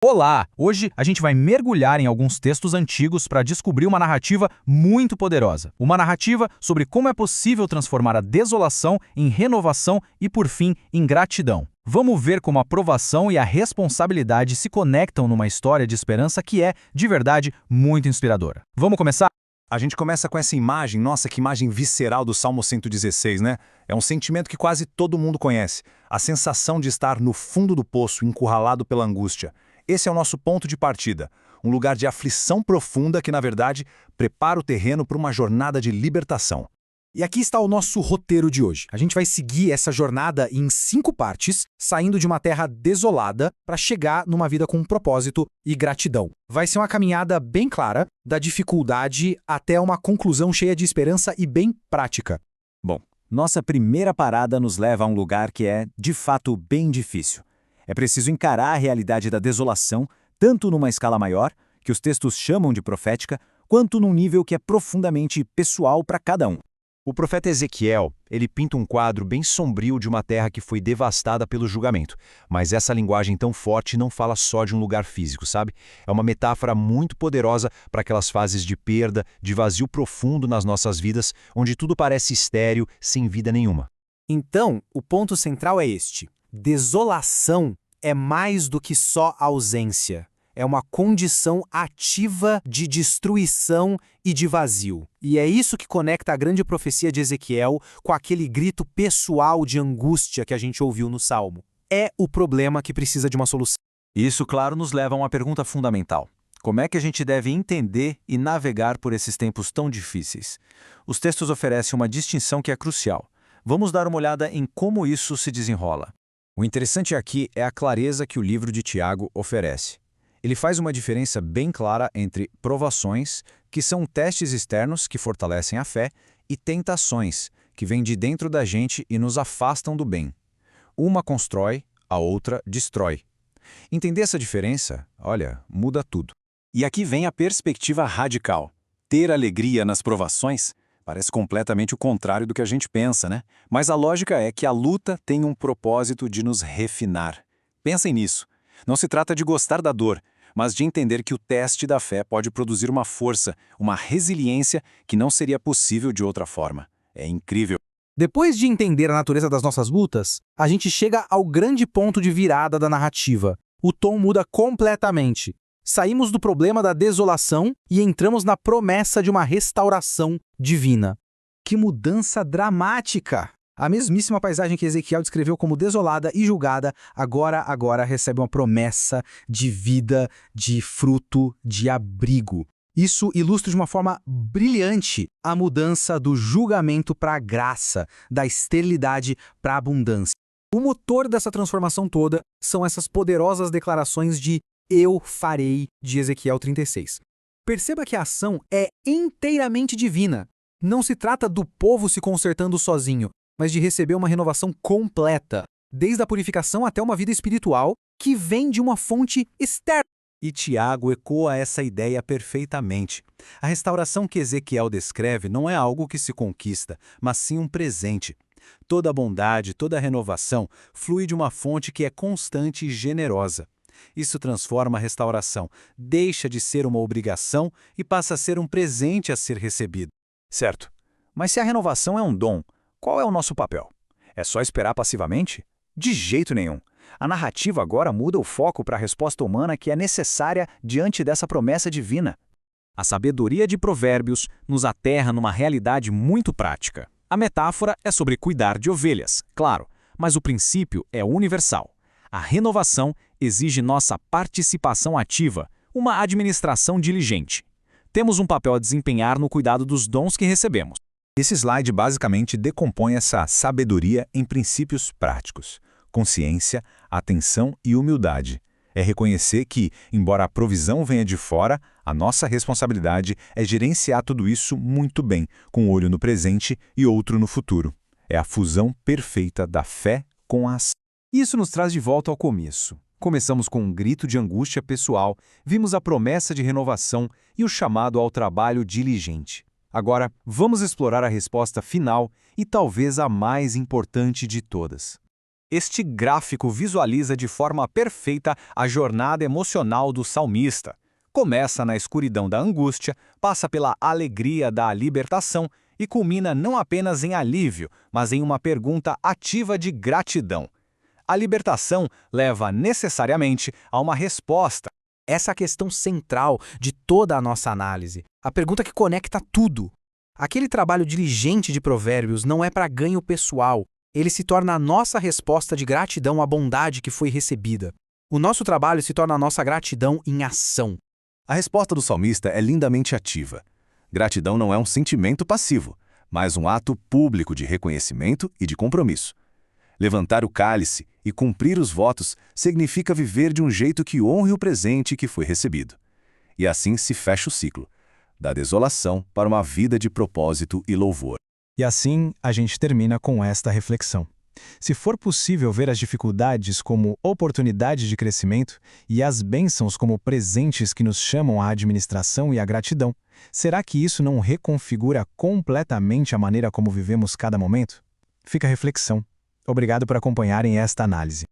Olá! Hoje a gente vai mergulhar em alguns textos antigos para descobrir uma narrativa muito poderosa. Uma narrativa sobre como é possível transformar a desolação em renovação e, por fim, em gratidão. Vamos ver como a provação e a responsabilidade se conectam numa história de esperança que é, de verdade, muito inspiradora. Vamos começar? A gente começa com essa imagem, nossa, que imagem visceral do Salmo 116, né? É um sentimento que quase todo mundo conhece. A sensação de estar no fundo do poço, encurralado pela angústia. Esse é o nosso ponto de partida. Um lugar de aflição profunda que, na verdade, prepara o terreno para uma jornada de libertação. E aqui está o nosso roteiro de hoje. A gente vai seguir essa jornada em 5 partes, saindo de uma terra desolada para chegar numa vida com propósito e gratidão. Vai ser uma caminhada bem clara, da dificuldade até uma conclusão cheia de esperança e bem prática. Bom, nossa primeira parada nos leva a um lugar que é, de fato, bem difícil. É preciso encarar a realidade da desolação, tanto numa escala maior, que os textos chamam de profética, quanto num nível que é profundamente pessoal para cada um. O profeta Ezequiel, ele pinta um quadro bem sombrio de uma terra que foi devastada pelo julgamento. Mas essa linguagem tão forte não fala só de um lugar físico, sabe? É uma metáfora muito poderosa para aquelas fases de perda, de vazio profundo nas nossas vidas, onde tudo parece estéril, sem vida nenhuma. Então, o ponto central é este. Desolação é mais do que só ausência. É uma condição ativa de destruição e de vazio. E é isso que conecta a grande profecia de Ezequiel com aquele grito pessoal de angústia que a gente ouviu no Salmo. É o problema que precisa de uma solução. Isso, claro, nos leva a uma pergunta fundamental. Como é que a gente deve entender e navegar por esses tempos tão difíceis? Os textos oferecem uma distinção que é crucial. Vamos dar uma olhada em como isso se desenrola. O interessante aqui é a clareza que o livro de Tiago oferece. Ele faz uma diferença bem clara entre provações, que são testes externos que fortalecem a fé, e tentações, que vêm de dentro da gente e nos afastam do bem. Uma constrói, a outra destrói. Entender essa diferença, olha, muda tudo. E aqui vem a perspectiva radical. Ter alegria nas provações parece completamente o contrário do que a gente pensa, né? Mas a lógica é que a luta tem um propósito de nos refinar. Pensem nisso. Não se trata de gostar da dor, mas de entender que o teste da fé pode produzir uma força, uma resiliência que não seria possível de outra forma. É incrível. Depois de entender a natureza das nossas lutas, a gente chega ao grande ponto de virada da narrativa. O tom muda completamente. Saímos do problema da desolação e entramos na promessa de uma restauração divina. Que mudança dramática! A mesmíssima paisagem que Ezequiel descreveu como desolada e julgada, agora recebe uma promessa de vida, de fruto, de abrigo. Isso ilustra de uma forma brilhante a mudança do julgamento para a graça, da esterilidade para a abundância. O motor dessa transformação toda são essas poderosas declarações de "eu farei" de Ezequiel 36. Perceba que a ação é inteiramente divina. Não se trata do povo se consertando sozinho, mas de receber uma renovação completa, desde a purificação até uma vida espiritual que vem de uma fonte externa. E Tiago ecoa essa ideia perfeitamente. A restauração que Ezequiel descreve não é algo que se conquista, mas sim um presente. Toda bondade, toda renovação flui de uma fonte que é constante e generosa. Isso transforma a restauração, deixa de ser uma obrigação e passa a ser um presente a ser recebido. Certo. Mas se a renovação é um dom, qual é o nosso papel? É só esperar passivamente? De jeito nenhum. A narrativa agora muda o foco para a resposta humana que é necessária diante dessa promessa divina. A sabedoria de Provérbios nos aterra numa realidade muito prática. A metáfora é sobre cuidar de ovelhas, claro, mas o princípio é universal. A renovação exige nossa participação ativa, uma administração diligente. Temos um papel a desempenhar no cuidado dos dons que recebemos. Esse slide basicamente decompõe essa sabedoria em princípios práticos. Consciência, atenção e humildade. É reconhecer que, embora a provisão venha de fora, a nossa responsabilidade é gerenciar tudo isso muito bem, com um olho no presente e outro no futuro. É a fusão perfeita da fé com a ação. Isso nos traz de volta ao começo. Começamos com um grito de angústia pessoal, vimos a promessa de renovação e o chamado ao trabalho diligente. Agora, vamos explorar a resposta final e talvez a mais importante de todas. Este gráfico visualiza de forma perfeita a jornada emocional do salmista. Começa na escuridão da angústia, passa pela alegria da libertação e culmina não apenas em alívio, mas em uma pergunta ativa de gratidão. A libertação leva necessariamente a uma resposta. Essa é a questão central de toda a nossa análise, a pergunta que conecta tudo. Aquele trabalho diligente de Provérbios não é para ganho pessoal, ele se torna a nossa resposta de gratidão à bondade que foi recebida. O nosso trabalho se torna a nossa gratidão em ação. A resposta do salmista é lindamente ativa. Gratidão não é um sentimento passivo, mas um ato público de reconhecimento e de compromisso. Levantar o cálice e cumprir os votos significa viver de um jeito que honre o presente que foi recebido. E assim se fecha o ciclo, da desolação para uma vida de propósito e louvor. E assim, a gente termina com esta reflexão. Se for possível ver as dificuldades como oportunidades de crescimento e as bênçãos como presentes que nos chamam à administração e à gratidão, será que isso não reconfigura completamente a maneira como vivemos cada momento? Fica a reflexão. Obrigado por acompanharem esta análise.